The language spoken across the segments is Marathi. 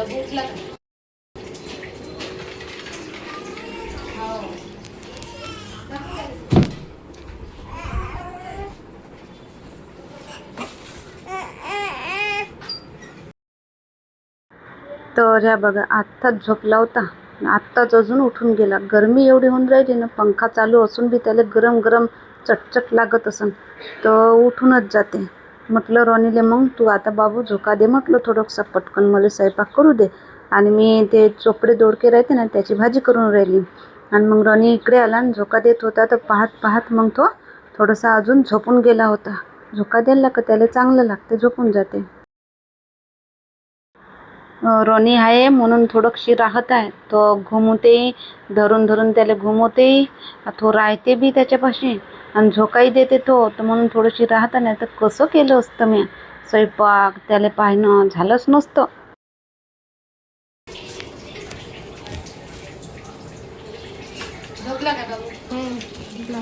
घेतला तर ह्या बघा आत्ताच झोपला होता, आत्ताच अजून उठून गेला. गरमी एवढी होऊन राहिली ना, पंखा चालू असून बी त्याला गरम गरम चटचट लागत असन तर उठूनच जाते. म्हटलं रोनीले मग तू आता बाबू झोका दे, म्हटलं थोडंसं पटकन मला स्वयंपाक करू दे. आणि मी ते चोपडे दोडके राहते ना त्याची भाजी करून राहिली. आणि मग रोनी इकडे आला आणि झोका देत होता, तर पाहत पाहत मग तो थोडासा अजून झोपून गेला होता. झोका द्यायला का त्याला चांगलं लागते, झोपून जाते. रोनी आहे म्हणून थोडीशी राहत आहे. तो घुमवते, धरून धरून त्याला घुमवते, तो राहते बी त्याच्यापाशी आणि झोकाही देते तो. तर म्हणून थोडीशी राहत, नाही तर कसं केलं असतं मी स्वयंपाक, त्याला पाहणं झालंच नसतं. झोपला का बाबू? झोपला.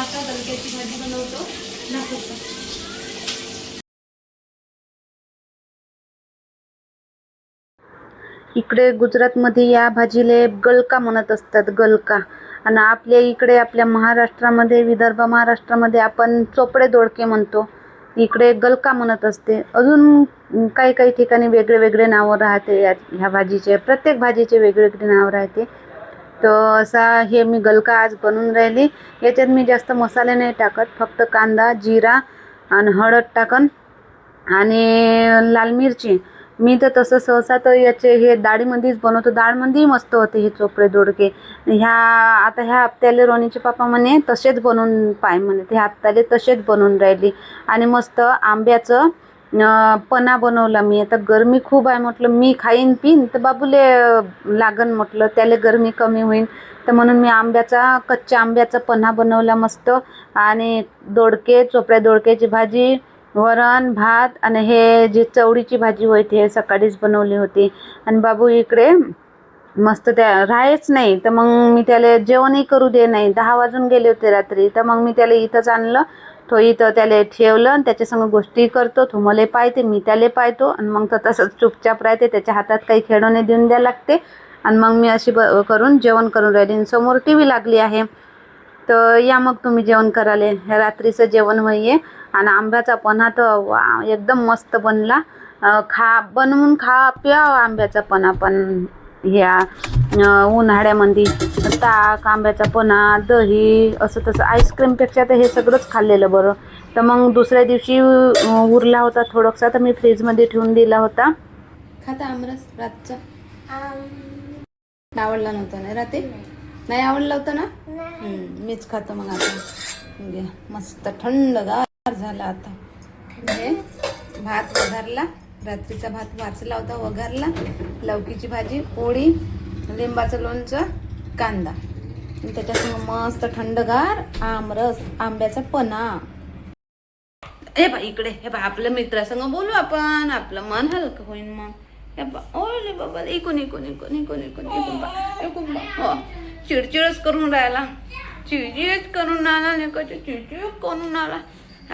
आता गलक्याची भाजी बनवतो, दाखवतो. इकडे गुजरातमध्ये या भाजीले गलका म्हणत असतात, गलका. आणि आपल्या इकडे आपल्या महाराष्ट्रामध्ये, विदर्भ महाराष्ट्रामध्ये आपण चोपडे दोडके म्हणतो, इकडे गलका म्हणत असते. अजून काही काही ठिकाणी वेगळे वेगळे नावं राहते ह्या भाजीचे. प्रत्येक भाजीचे वेगवेगळे नाव राहते. तर असा हे मी गलका आज बनवून राहिली. याच्यात मी जास्त मसाले नाही टाकत, फक्त कांदा, जिरा आणि हळद टाकन आणि लाल मिरची. मी तर तसं सहसा तर याचे हे डाळीमध्येच बनवतो. डाळमध्येही मस्त होते हे चोपडे दोडके. आता ह्या हप्त्याला रोनीचे पप्पा म्हणे तसेच बनवून पाय म्हणे, ते हप्त्याला तसेच बनवून राहिली. आणि मस्त आंब्याचं पन्हा बनवला मी. आता गरमी खूप आहे, म्हटलं मी खाईन पिन तर बाबूले लागन, म्हटलं त्याला गरमी कमी होईल. तर म्हणून मी कच्च्या आंब्याचा पन्हा बनवला मस्त. आणि दोडके, चोपड्या दोडक्याची भाजी, वरण भात आणि हे जी चवळीची भाजी होती हे सकाळीच बनवली होती. आणि बाबू इकडे मस्त त्या राहायच नाही, तर मग मी त्याला जेवणही करू दे नाही. 10 वाजून गेले होते रात्री. तर मग मी त्याला इथंच आणलं, तो इथं त्याला ठेवलं आणि त्याच्यासंग गोष्टी करतो. तो मला पाहते, मी त्याला पाहतो. आणि मग तो तसंच चुपचाप राहते, त्याच्या हातात काही खेळणे देऊन द्यायला लागते. आणि मग मी अशी करून जेवण करून राहिली. समोर टी व्ही लागली आहे. तर या मग तुम्ही जेवण करायला. ह्या रात्रीचं जेवण होईये. आणि आंब्याचा पन्हा तर एकदम मस्त बनला. बनवून खा प्या आंब्याचा पन्हा. पण ह्या उन्हाळ्यामध्ये ताक, आंब्याचा पन्हा, दही, असं तसं आईस्क्रीमपेक्षा तर हे सगळंच खाल्लेलं बरं. तर मग दुसऱ्या दिवशी उरला होता थोडासा, तर मी फ्रीजमध्ये ठेवून दिला होता. खाता आमरस रातचा आवडला नव्हता ना रात्री? नाही आवडलं होतं ना? मीच खातो मग. आता घ्या, मस्त थंडगार झाला. आता हे भात वघारला, रात्रीचा भात वाचला होता, वघारला. लौकीची भाजी, पोळी, लिंबाचं लोणचं, कांदा, आणि त्याच्यासमोर मस्त थंडगार आमरस, आंब्याचा पन्हा. हे बा इकडे, हे बा आपल्या मित्रासंग बोलू आपण, आपलं मन हलकं होईल. मग हे बा, ओले बाबा, इकून इकून इकून इकून इकून इकून बा, इकून बा. चिडचिडच करून राहिला, चिडचिड करून आला, लेकाची चिडचिड करून आला.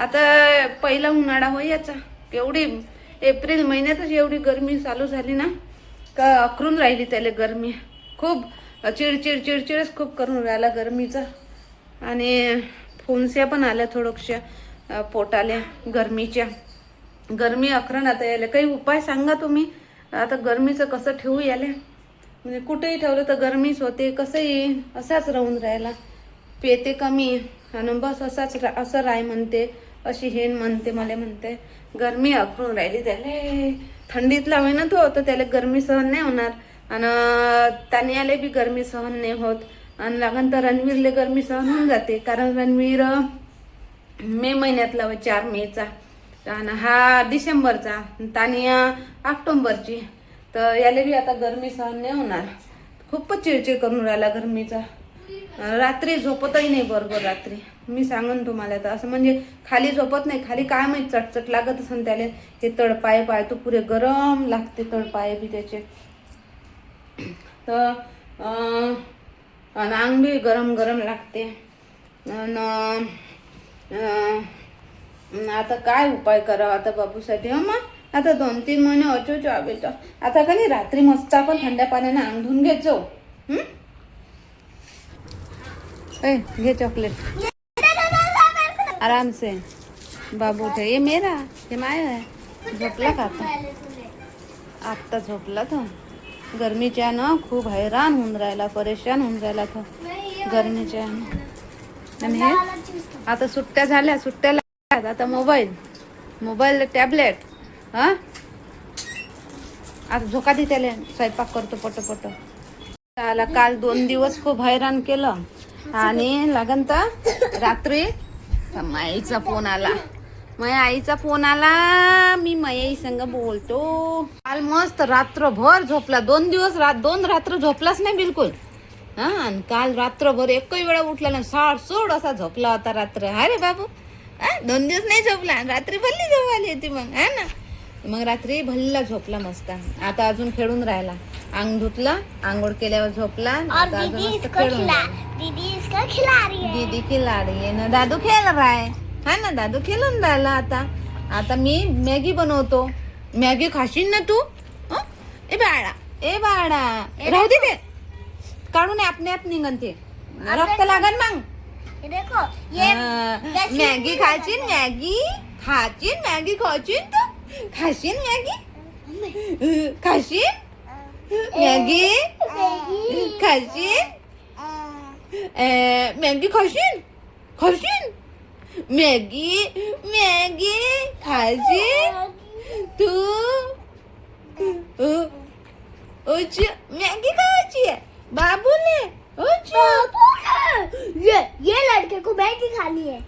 आता पहिला उन्हाळा होय याचा. एवढी एप्रिल महिन्यातच एवढी गरमी चालू झाली ना, का अकरून राहिली त्याला गरमी. खूप चिडचिड चिडचिडच खूप करून राहिला गरमीचा. आणि फुंस्या पण आल्या थोडक्शा पोटाल्या गरमीच्या. गरमी अकरण आता यायला. काही उपाय सांगा तुम्ही. आता गरमीचं कसं ठेवू याले, म्हणजे कुठेही ठेवलं तर गरमीच होते. कसंही असाच राहून राहिला, पेते कमी आणि बस असाच असं राय म्हणते, अशी हेन म्हणते, मला म्हणते गरमी अकरून राहिली त्याला. थंडीतला होय ना तो, तर त्याला गरमी सहन नाही होणार. आणि तानियाला बी गरमी सहन नाही होत. आणि लागन तर रणवीरले गरमी सहन होऊन जाते, कारण रणवीर मे महिन्यातला होय, 4 मेचा. आणि हा डिसेंबरचा, तानिया ऑक्टोबरची. तर याला बी आता गरमी सहन नाही होणार. खूपच चिडचिड करून राहिला गरमीचा. रात्री झोपतही नाही बरोबर रात्री. मी सांगन तुम्हाला, तर असं म्हणजे खाली झोपत नाही. खाली काय माहीत चटचट लागत असेल त्याला. हे तळपाय पाय तो पुरे गरम लागते, तळपाय बी त्याचे. तर आणि अंग बी गरम गरम लागते. आता काय उपाय करावा आता बाबूसाठी? हो मग आता 2-3 महिने अचूच आवेतो. आता का नाही रात्री मस्त आपण थंड्या पाण्याने अंग धुवून घेत जाऊ. घे चॉकलेट आराम से. बाबू उठे. ये मेरा, ये माया है. झोपला का आता? आत्ता झोपला तो. गरमीच्या ना खूप हैराण होऊन राहिला, परेशान होऊन राहिला तो गरमीच्या. आणि हे आता सुट्ट्या झाल्या, सुट्ट्या लागल्यात. आता मोबाईल टॅबलेट. हा आता झोका दे त्याला, स्वयंपाक करतो पटपट. आला काल 2 दिवस खूप हैराण केलं. आणि लागन तर रात्री माईचा फोन आला. माझ्या आईचा फोन आला. मी आई संग बोलतो. काल मस्त रात्रभर झोपला. 2 दिवस 2 रात्र झोपलाच नाही बिलकुल. हा आणि काल रात्रभर एकही वेळा उठला नाही. सोड असा झोपला होता रात्र. अरे बाबू 2 दिवस नाही झोपला. रात्री भल्ली झोप आली होती मग. है ना, मग रात्री भल्ला झोपला मस्त. आता अजून खेळून राहिला. अंग धुतलं, आंघोळ केल्यावर झोपला. आता अजून मस्त खेळून. दीदी खिला रही है ना. दादू खेळ रहा है. हा ना, दादू खेळून राहिला. आता मी मॅगी बनवतो. मॅगी खाशील ना तू? ए बाळा राहू दे, ते काढून आपने आप निघन ते रक्त लागन मग. मॅगी खाशील, मॅगी खाशील तू? खाशील मॅगी? खाशील मॅगी? खाशील मॅगी? खाशील मॅगी खाशील तू? मॅगी खायची है बाबू ने? ये लड़के को मैगी खानी है.